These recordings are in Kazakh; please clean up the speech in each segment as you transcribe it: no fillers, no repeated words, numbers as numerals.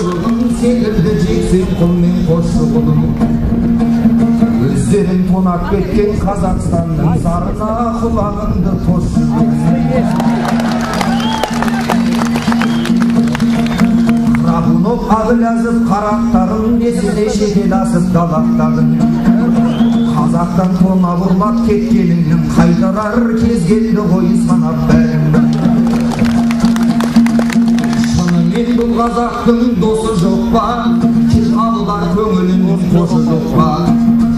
Koşulun sekirdi jeksin kulmen koşulun Özlerin tonak ketken Kazakistan'ın zarına kulağındı koşulun Krabunov adı yazıp karaktarın Nesine şekil asıp dalaktadın Kazaktan tona vurmak ketkeninin Kaydarar kez geldi koy sanap berim Şınымен бұл қазақтың досы жоқ па Кез алдар көңілінің қошы жоқ па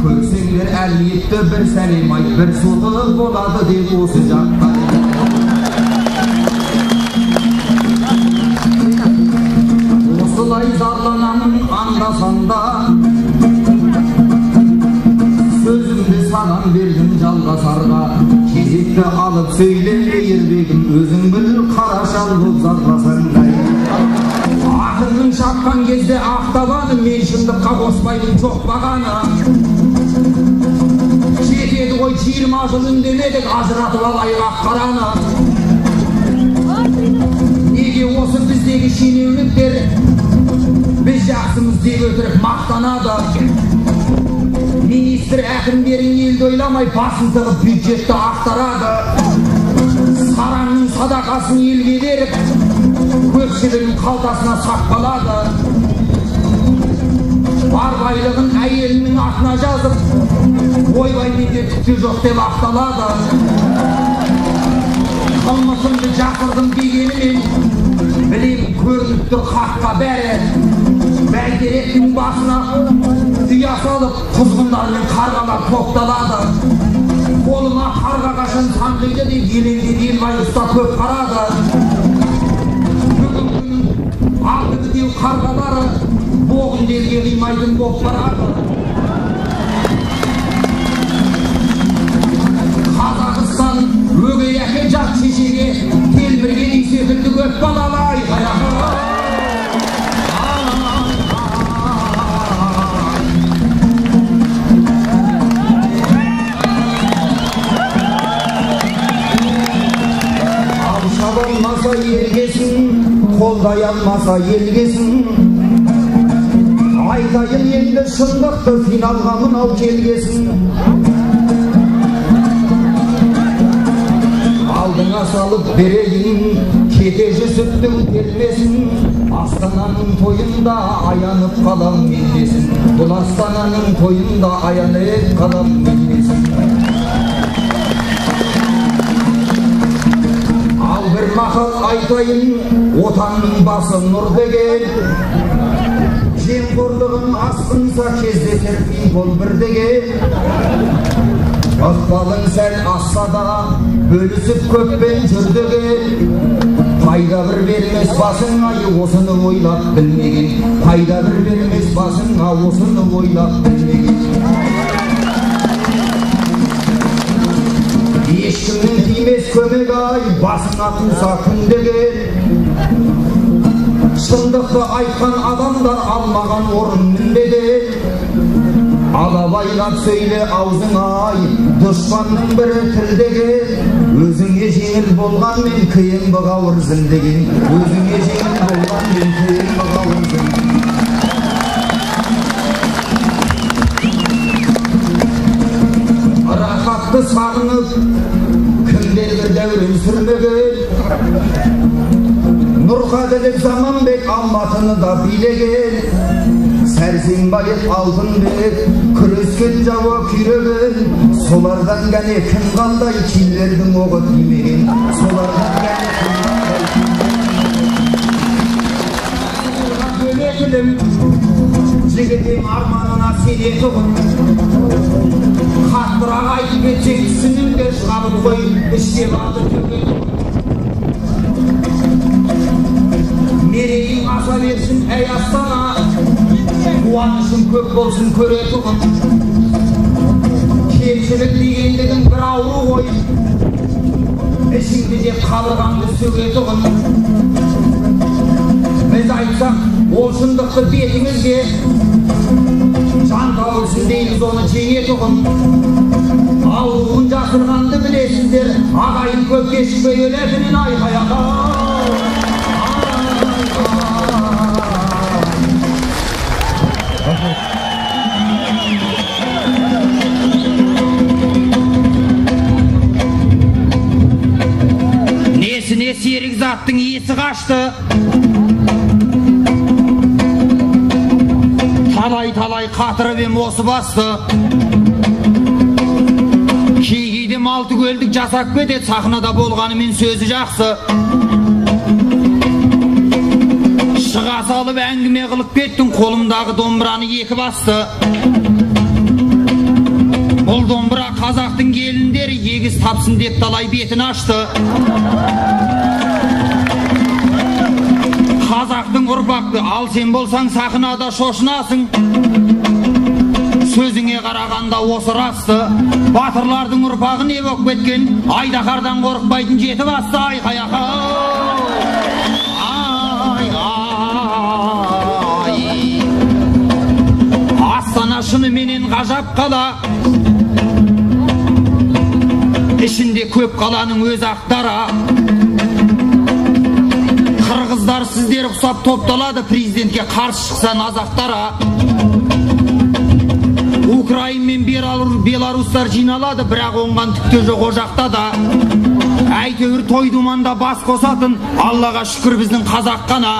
Көрсеңдер әлиетті бір сәлем айт бір соты болады деп осы жақта Осылай зарланамын анда-санда Сөзімді саған бердім жалғасарға Кезекті алып сөйле ербегім Өзің біл қара шал боп зарласаңдай Ақынның шапқан кезде ақтабаны Мен шындыққа қоспайдың жоқ бағаны Жетеді ғой 20 жыл үндемедік Ажыратып алайық ақ қараны Неге осы біздегі шенеуніктер Біз жақсымыз деп өтірік мақтанады Министр әкімдерін елді ойламай басын тығып бюджетті ақтарады Саранның садақасын елге беріп көпшілігін қалтасына сақпалады Бар байлығын әйелінің атына жазып ойбай менде түкте жоқ деп ақталады Қылмысымды жасырдым дегенімен білемін көрініп тұр хаққа бәрі Бәйтеректің басына ұя салып құзғындармен қарғалар топталады Қолына қарға қашан сандайды деп елеңден елмай ұста көп қарады Бүгінгі алды деу қарғалары боғын жерге қимайтын боп барады Қазақстан өгей әке жат шешеге телмірген үй секілді көп балалы айқаяғы Алмаса елгесін, қолдай алмаса елгесін Айтайын енді шындықты финалға мынау келгесін Алдыңа салып берейін, кете жүсіптің термесін Астананың тойында аянып қалам мендесін Бұл Астананың тойында аянып қалам мендесін Бір мақал айтайын, отанның басы нұр деген Жемқорлығын асқынса кездесер пинбол бір деген Ықпалың сәл асса да бөлісіп көппен жүр деген Пайда бір бермес басыңа осыны ойлап білмеген Пайда бір бермес басыңа осыны ойлап білмеген Ешкімнің тимес көмек ай басына туса күн деген Шындықты айтқан адамдар алмаған орын мінбеген Алабайлап сөйле аузың ай дұшпанның бірі тіл деген Өзіңе жеңіл болғанмен қиын бұғауыр зілдеген Өзіңе жеңіл болғанмен қиын бұғауыр зілдеген Рахатты сағынып кімдер бір дәурен сүрмеген Нұрқаділік Заманбек Алматыны да билеген Сәрсенбаев Алтынбек күрескен жауы күйреген Солардан гәне кім қалдай килердің оғы тимеген Солардан гәне кім қалдай жігітім арманына сенетұғын Қаттырақ айтып кетсең түсініңдер шығарып қой іште барды төген Мерейің аса берсін әй Астана Қуанышың көп болсын көретұғын Кемшілік дегендігің бір ауру ғой Ішіңді деп қалғанды сөгетұғын Біз айтсақ ол шындықты бетіңізге жан тауылсын дейміз оны жеңетұғын Ауруын жасырғанды білесіздер ағайын көп кешікпей өлетінен айқаяға есі қашты. Талай қатырып ем осы басты. Кейде малты көлдік жасап кетеді, сахнада болғанымен сөзі жақсы. Шыға салып әңгіме қылып кеттің, қолымдағы домбыраны екі басты. Бұл домбыра қазақтың келіндері егіз тапсын деп талай бетін ашты. Қазақтың ұрпақты ал сен болсаң сахнада шошынасың. Сөзіңе қарағанда осы расты. Батырлардың ұрпағы не болып кеткен, айдаһардан қорықпайтын жеті басты. Айқай Астана шыныменен ғажап қала, ішінде көп қаланың өз ақтара. Қырғыздар сіздер ұқсап топталады, президентке қарсы шықса назақтара. Украин мен беларустар жиналады, бірақ оңған түкте жоқ ожақта да. Әйтеуір той думанда бас қосатын, Аллаға шүкір біздің қазақ қана.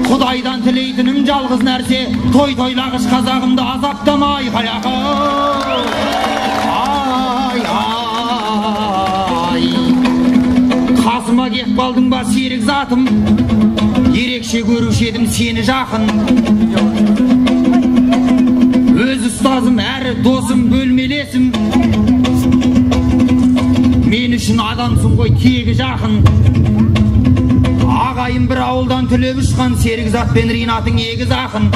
Құдайдан тілейтінім жалғыз нәрсе, тойлағыш қазағымды азаптамай. Қасыма кеп қалдың ба серік затым, ерекше көруші едім сені жақын. Өз ұстазым әрі досым бөлмелесім, мен үшін адамсың ғой тегі жақын. Ағайын бір ауылдан түлеп ұшқан, серік зат пен Ринатың егіз ақын.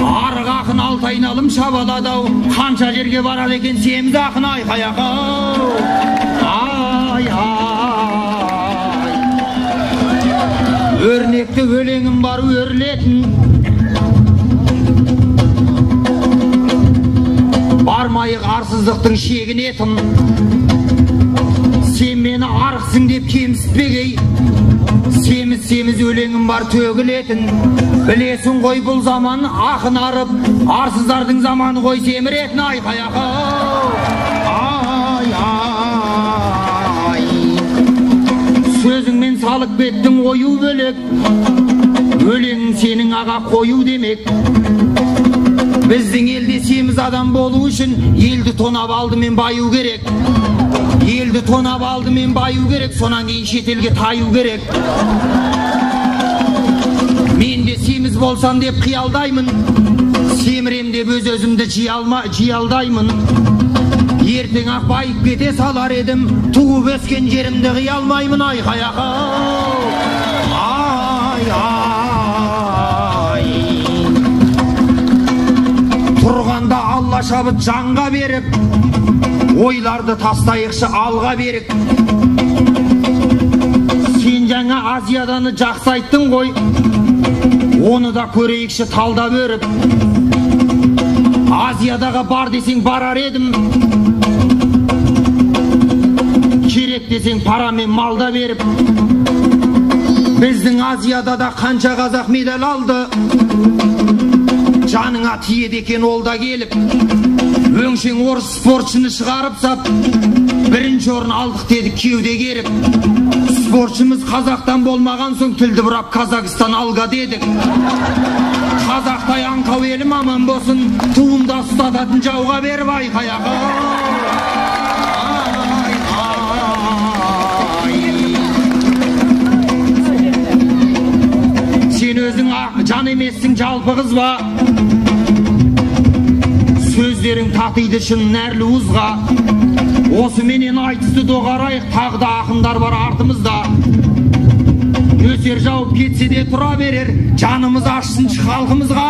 Арық ақын Алтайналым шабаладау, қанша жерге барады екен семіз ақын. Өрнекті өлеңім бар өрлетін, бармайық арсыздықтың шегінетін. Сен мені арықсың деп кемсітпегей, семіз өлеңім бар төгілетін. Білесің ғой бұл заман ақын арып, арсыздардың заманы ғой семіретін. Сөзіңмен салық беттің ойу бөлек, өлеңің сенің аға қою демек. Біздің елде семіз адам болу үшін елді тонап алдымен баю керек. Елді тонап алдымен баю керек, сонан кейін шетелге таю керек. Мен де семіз болсам деп қиялдаймын, семірем деп өз-өзімді жиялдаймын. Ертең ақ байып кете салар едім, туып өскен жерімді қиялмаймын. Тұрғанда Алла шабыт жанға беріп, ойларды тастайықшы алға берік. Сен жаңа Азияданы жақсы айттың ғой, оны да көрейікші талдап өріп. Азиядаға бар десең барар едім, керек десең пара мен малда беріп. Біздің Азияда да қанша қазақ медаль алды, жаныңа тиеді екен ол да келіп. Өңшең орыс спортшыны шығарып сап, бірінші орын алдық дедік кеуде керіп. Спортшымыз қазақтан болмаған соң тілді бұрап Казақстан алға дедік. Қазақтай аңқау елім аман болсын, туында ұстататын жауға беріп. Сен өзің жан емессің, жалпы қыз ба? Сөздерің татиды шын нәрлі ұзға. Осы менен айтысты доғарайық, тағы да ақындар бар артымызда. Нөсер жауып кетсе де тұра берер, жанымыз ашсыншы халқымызға.